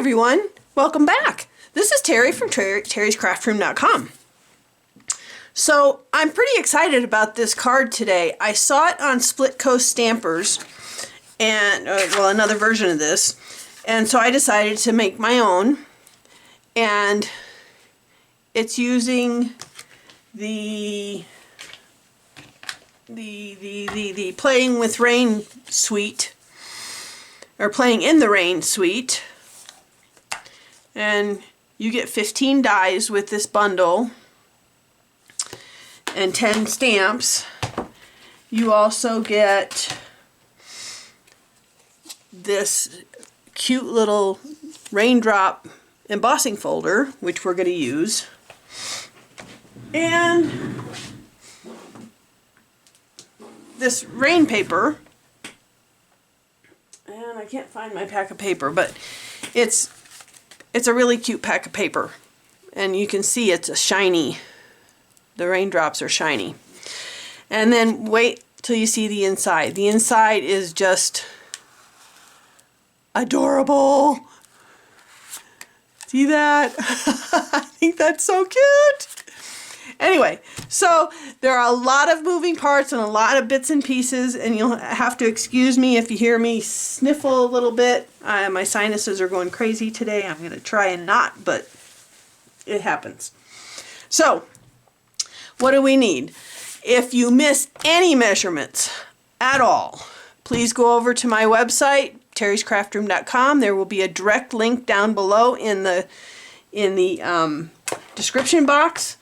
everyone, welcome back. This is Terry from terryscraftroom.com. So I'm pretty excited about this card today. I saw it on Split Coast Stampers, and well, another version of this, and so I decided to make my own. And it's using the Playing with Rain suite, or Playing in the Rain suite. And you get 15 dies with this bundle and 10 stamps. You also get this cute little raindrop embossing folder, which we're going to use, and this rain paper. And I can't find my pack of paper, but it's a really cute pack of paper, and you can see it's a shiny. The raindrops are shiny. And then wait till you see the inside. The inside is just adorable. See that? I think that's so cute. Anyway, so there are a lot of moving parts and a lot of bits and pieces, and you'll have to excuse me if you hear me sniffle a little bit. My sinuses are going crazy today. I'm going to try and not, but it happens. So, what do we need? If you miss any measurements at all, please go over to my website, terryscraftroom.com. There will be a direct link down below in the description box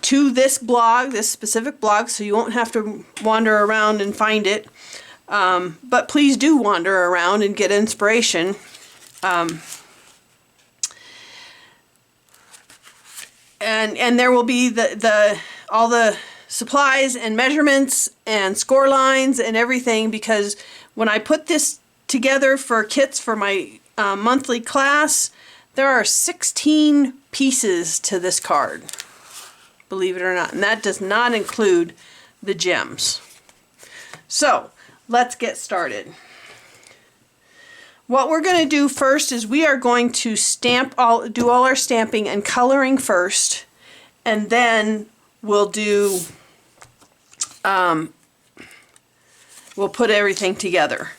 to this blog, this specific blog, so you won't have to wander around and find it. But please do wander around and get inspiration. And there will be all the supplies and measurements and score lines and everything, because when I put this together for kits for my monthly class, there are 16 pieces to this card, believe it or not, and that does not include the gems. So let's get started. What we're going to do first is we are going to do all our stamping and coloring first, and then we'll put everything together.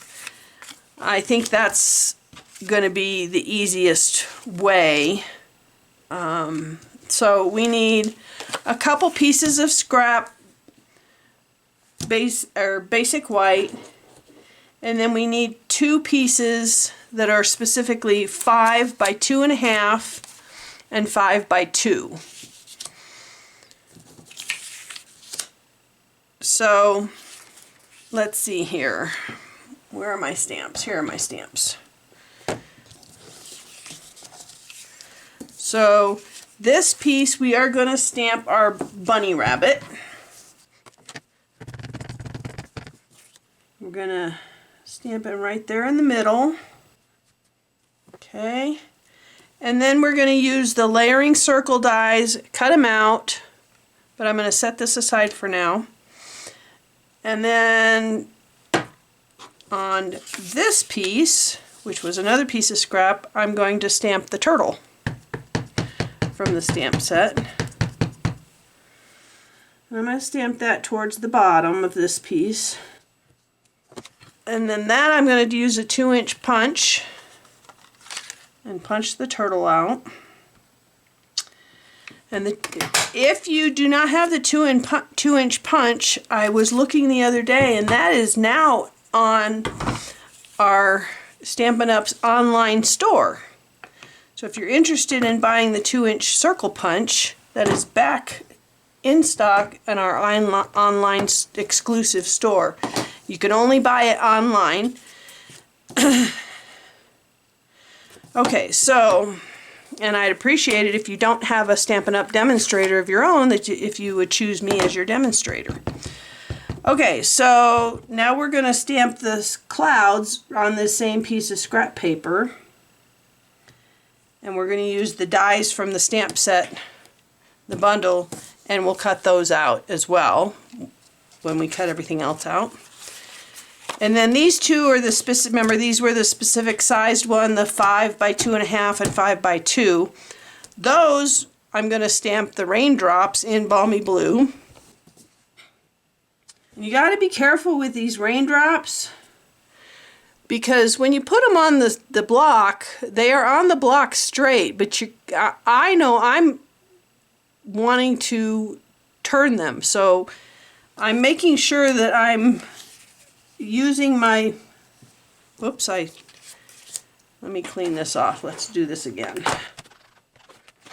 I think that's going to be the easiest way. So we need a couple pieces of scrap basic white, and then we need 2 pieces that are specifically 5 by 2.5 and 5 by 2. So let's see here. Where are my stamps? Here are my stamps. So this piece, we are going to stamp our bunny rabbit. We're going to stamp it right there in the middle. Okay. And then we're going to use the layering circle dies, cut them out, but I'm going to set this aside for now. And then on this piece, which was another piece of scrap, I'm going to stamp the turtle from the stamp set. And I'm going to stamp that towards the bottom of this piece. And then that I'm going to use a 2-inch punch and punch the turtle out. And if you do not have the 2-inch punch, I was looking the other day, and that is now on our Stampin' Up's online store. So if you're interested in buying the 2-inch circle punch, that is back in stock in our online exclusive store. You can only buy it online. Okay, so, and I'd appreciate it if you don't have a Stampin' Up! Demonstrator of your own, if you would choose me as your demonstrator. Okay, so now we're going to stamp the clouds on this same piece of scrap paper. And we're going to use the dies from the stamp set, the bundle, and we'll cut those out as well when we cut everything else out. And then these two are the specific, remember these were the specific sized one, the 5 by 2.5 and 5 by 2. Those I'm going to stamp the raindrops in Balmy Blue. And you got to be careful with these raindrops, because when you put them on the block, they are on the block straight, but I know I'm wanting to turn them, so I'm making sure that I'm using my, whoops, let me clean this off. Let's do this again.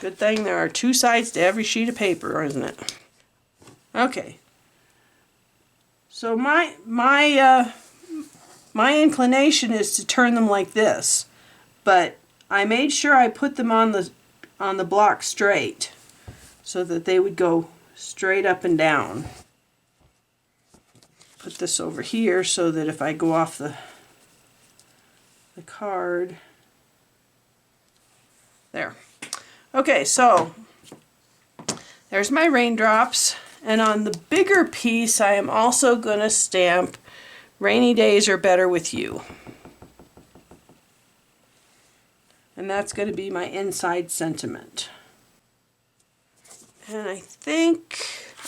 Good thing there are two sides to every sheet of paper, isn't it? Okay. So my inclination is to turn them like this, but I made sure I put them on the block straight so that they would go straight up and down. Put this over here so that if I go off the card, there. Okay, so there's my raindrops, and on the bigger piece I am also going to stamp Rainy Days Are Better With You. And that's going to be my inside sentiment. And I think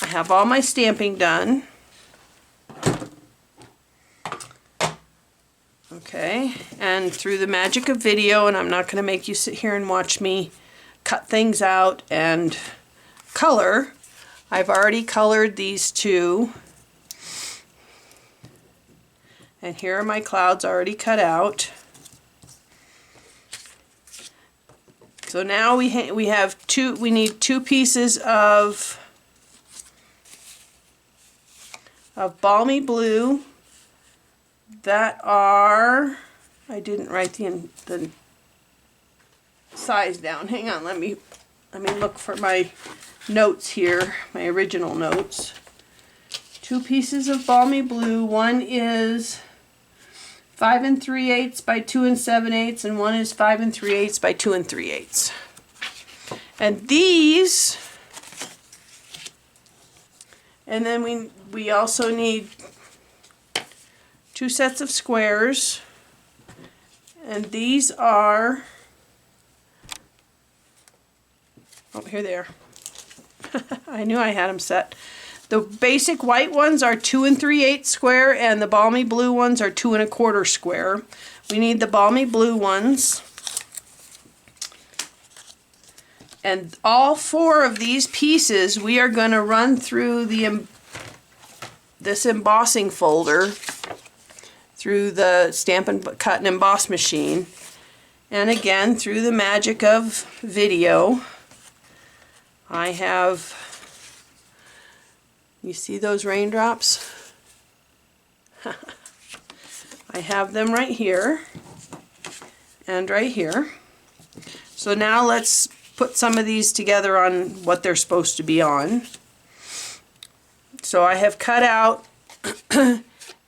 I have all my stamping done. Okay, and through the magic of video, and I'm not going to make you sit here and watch me cut things out and color, I've already colored these two. And here are my clouds already cut out. So now we need two pieces of Balmy Blue that are, I didn't write the size down. Hang on, let me look for my notes here, my original notes. Two pieces of Balmy Blue. One is 5 3/8 by 2 7/8, and one is 5 3/8 by 2 3/8. And these, and then we also need two sets of squares, and these are, oh, here they are. I knew I had them set. The basic white ones are 2 3/8 square, and the Balmy Blue ones are 2 1/4 square. We need the Balmy Blue ones. And all four of these pieces we are going to run through this embossing folder, through the Stamp and Cut and Emboss machine, and again through the magic of video. I have, you see those raindrops? I have them right here and right here. So now let's put some of these together on what they're supposed to be on. So I have cut out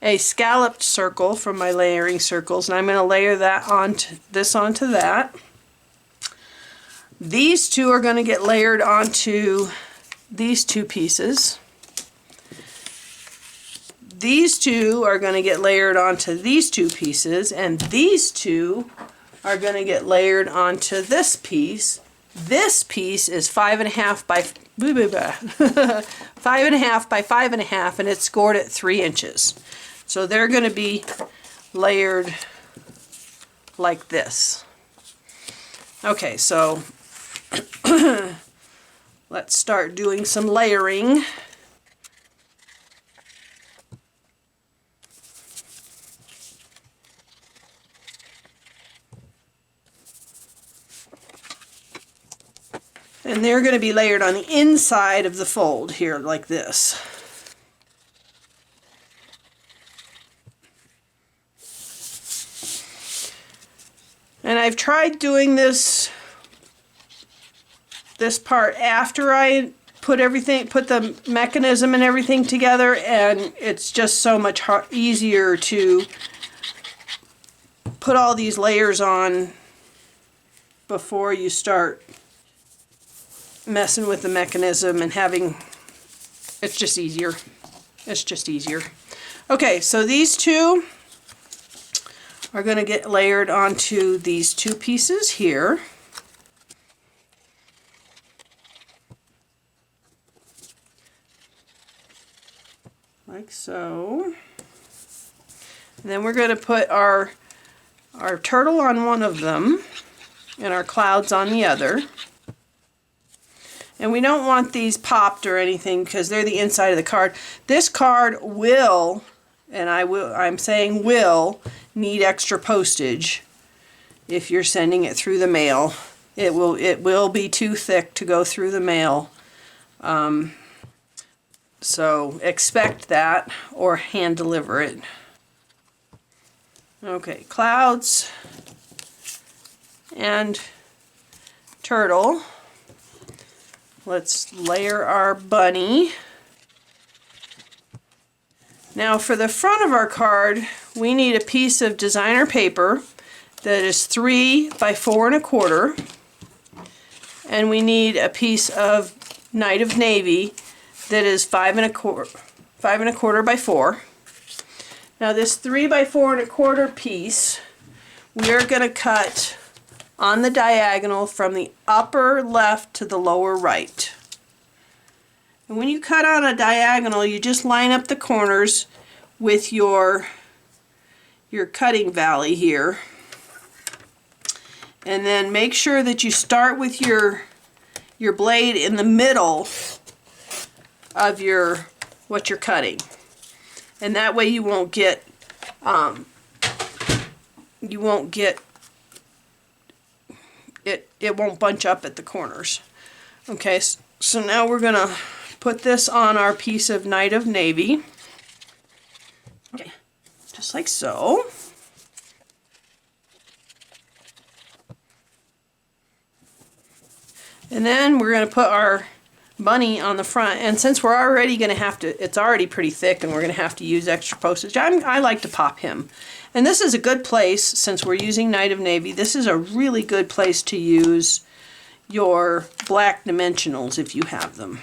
a scalloped circle from my layering circles, and I'm going to layer that onto that. These two are going to get layered onto these two pieces. These two are going to get layered onto these two pieces, and these two are going to get layered onto this piece. This piece is 5.5 by 5.5 by 5.5, and it's scored at 3 inches. So they're going to be layered like this. Okay, so let's start doing some layering. And they're going to be layered on the inside of the fold here, like this. And I've tried doing this part after I put the mechanism and everything together, and it's just so much easier to put all these layers on before you start messing with the mechanism and having, it's just easier. It's just easier. Okay, so these two are going to get layered onto these two pieces here. Like so. And then we're going to put our turtle on one of them and our clouds on the other. And we don't want these popped or anything because they're the inside of the card. This card will, and I'm saying will, need extra postage if you're sending it through the mail. It will be too thick to go through the mail. So expect that or hand deliver it. Okay, clouds and turtle. Let's layer our bunny. Now for the front of our card, we need a piece of designer paper that is 3 by 4 1/4, and we need a piece of Night of Navy that is 5 1/4 by 4. Now this 3 by 4 1/4 piece, we are going to cut on the diagonal from the upper left to the lower right. And when you cut on a diagonal, you just line up the corners with your cutting valley here. And then make sure that you start with your blade in the middle of what you're cutting. And that way you won't get it won't bunch up at the corners. Okay, so now we're gonna put this on our piece of Night of Navy. Okay, just like so. And then we're gonna put our bunny on the front, and since we're already going to have to, it's already pretty thick and we're going to have to use extra postage, I like to pop him. And this is a good place, since we're using Night of Navy, this is a really good place to use your black dimensionals if you have them.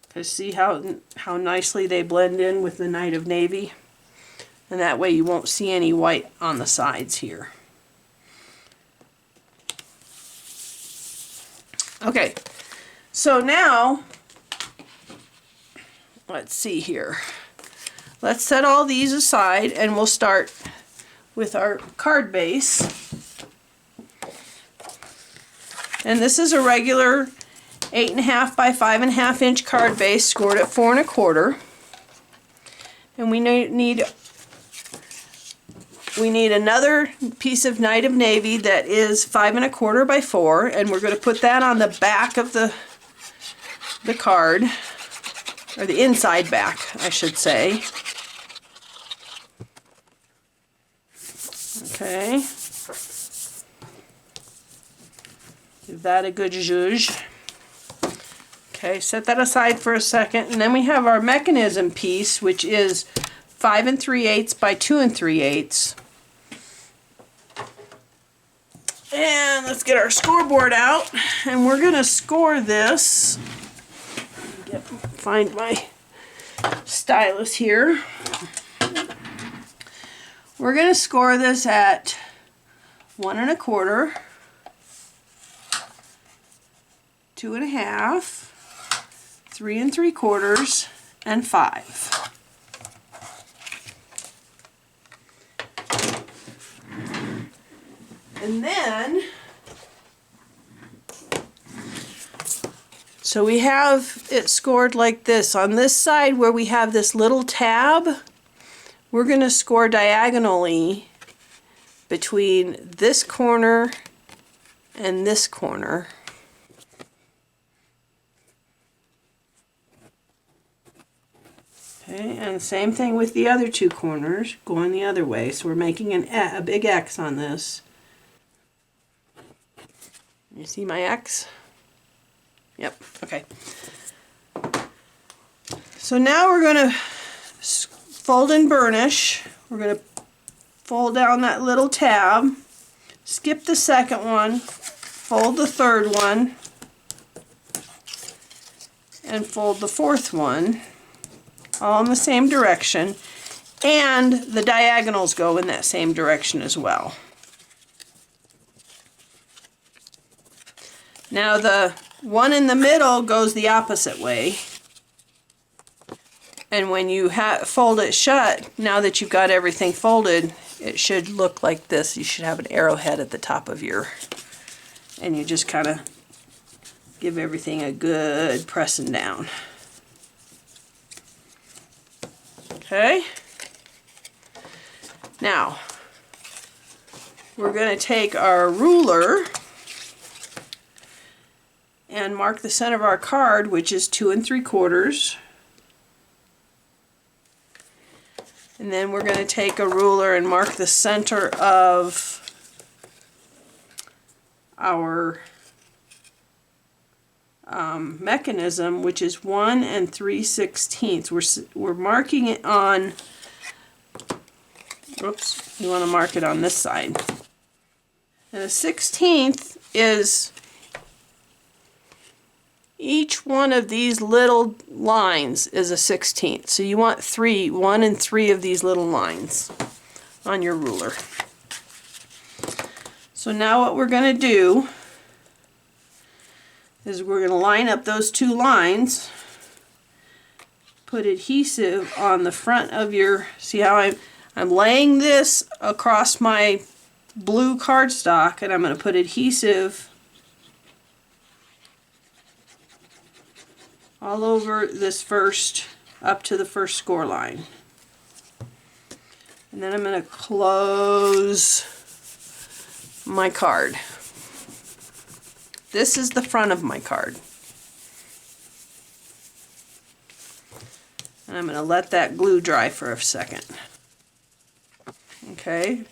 Because see how nicely they blend in with the Night of Navy? And that way you won't see any white on the sides here. Okay. So now, let's see here. Let's set all these aside and we'll start with our card base. And this is a regular 8.5 by 5.5 inch card base scored at 4 1/4. And we need another piece of Night of Navy that is 5 1/4 by 4, and we're going to put that on the back of the card, or the inside back, I should say. Okay. Give that a good zhuzh. Okay, set that aside for a second, and then we have our mechanism piece, which is 5 3/8 by 2 3/8. And let's get our scoreboard out, and we're going to score this. Find my stylus here. We're going to score this at 1 1/4, 2 1/2, 3 3/4, and 5. And then, so we have it scored like this. On this side where we have this little tab, we're going to score diagonally between this corner and this corner. Okay, and same thing with the other two corners, going the other way. So we're making a big X on this. You see my X? Yep, okay. So now we're going to fold and burnish. We're going to fold down that little tab, skip the second one, fold the third one, and fold the fourth one, all in the same direction. and the diagonals go in that same direction as well. Now the one in the middle goes the opposite way. And when you fold it shut, now that you've got everything folded, it should look like this. You should have an arrowhead at the top of your, and you just kind of give everything a good pressing down. Okay. Now, we're going to take our ruler and mark the center of our card, which is 2 3/4. And then we're going to take a ruler and mark the center of our mechanism, which is 1 3/16. We're marking it on, oops, you want to mark it on this side. And a 16th is each one of these little lines is a 16th. So you want 1 3 of these little lines on your ruler. So now what we're going to do is we're going to line up those 2 lines, put adhesive on the front of your, see how I'm laying this across my blue cardstock, and I'm going to put adhesive all over this first, up to the first score line. And then I'm going to close my card. This is the front of my card. And I'm going to let that glue dry for a second. Okay.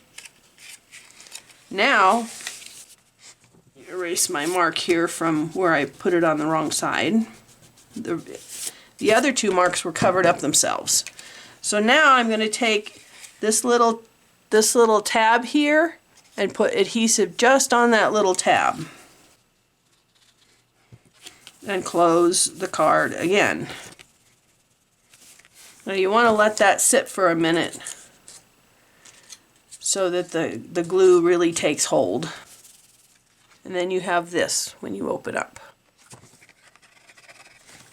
Now, erase my mark here from where I put it on the wrong side. The other 2 marks were covered up themselves. So now I'm going to take this little tab here and put adhesive just on that little tab. And close the card again. Now you want to let that sit for a minute so that the glue really takes hold. And then you have this when you open up.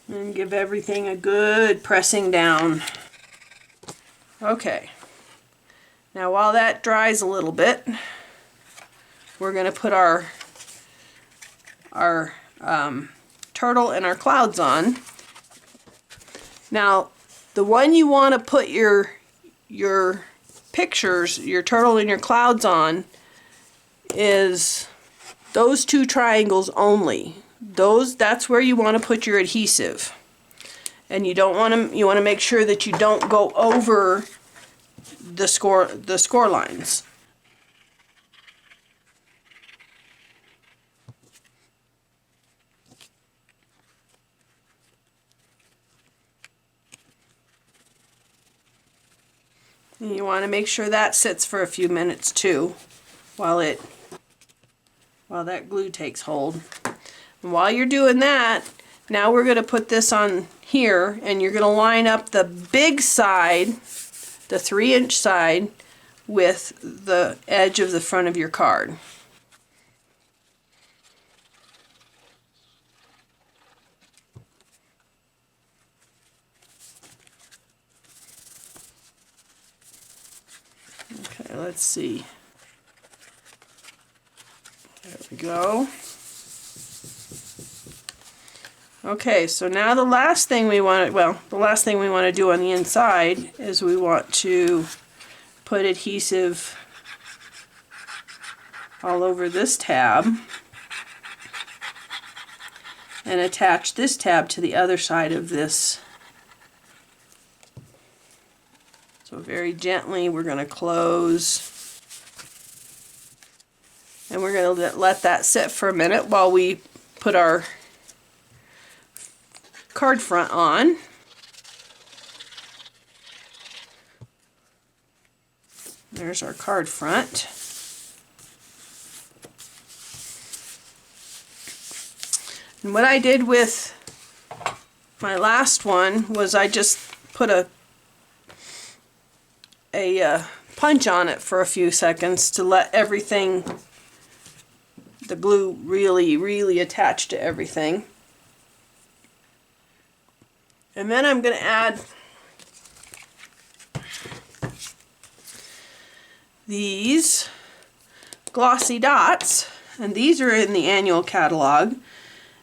And give everything a good pressing down. Okay. Now while that dries a little bit, we're going to put our turtle and our clouds on. Now the one you want to put your pictures, your turtle and your clouds on, is those 2 triangles only. That's where you want to put your adhesive. And you want to make sure that you don't go over the score lines. And you want to make sure that sits for a few minutes too, while that glue takes hold. And while you're doing that, now we're going to put this on here, and you're going to line up the big side, the 3-inch side, with the edge of the front of your card. Okay, let's see. There we go. Okay, so now the last thing we want to do on the inside is we want to put adhesive all over this tab and attach this tab to the other side of this. So very gently we're going to close, and we're going to let that sit for a minute while we put our card front on. There's our card front. And what I did with my last one was I just put a a punch on it for a few seconds to let everything, the glue really attach to everything. And then I'm going to add these glossy dots, and these are in the annual catalog.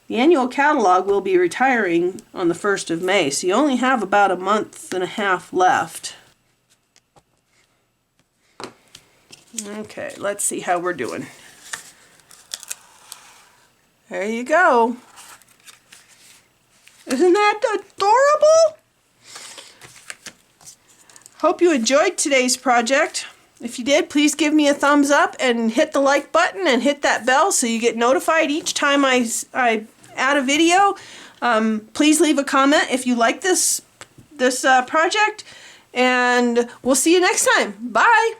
The annual catalog will be retiring on the 1st of May, so you only have about a month and a half left. Okay, let's see how we're doing. There you go. Isn't that adorable? Hope you enjoyed today's project. If you did, please give me a thumbs up and hit the like button and hit that bell so you get notified each time I add a video. Please leave a comment if you like this project, and we'll see you next time. Bye!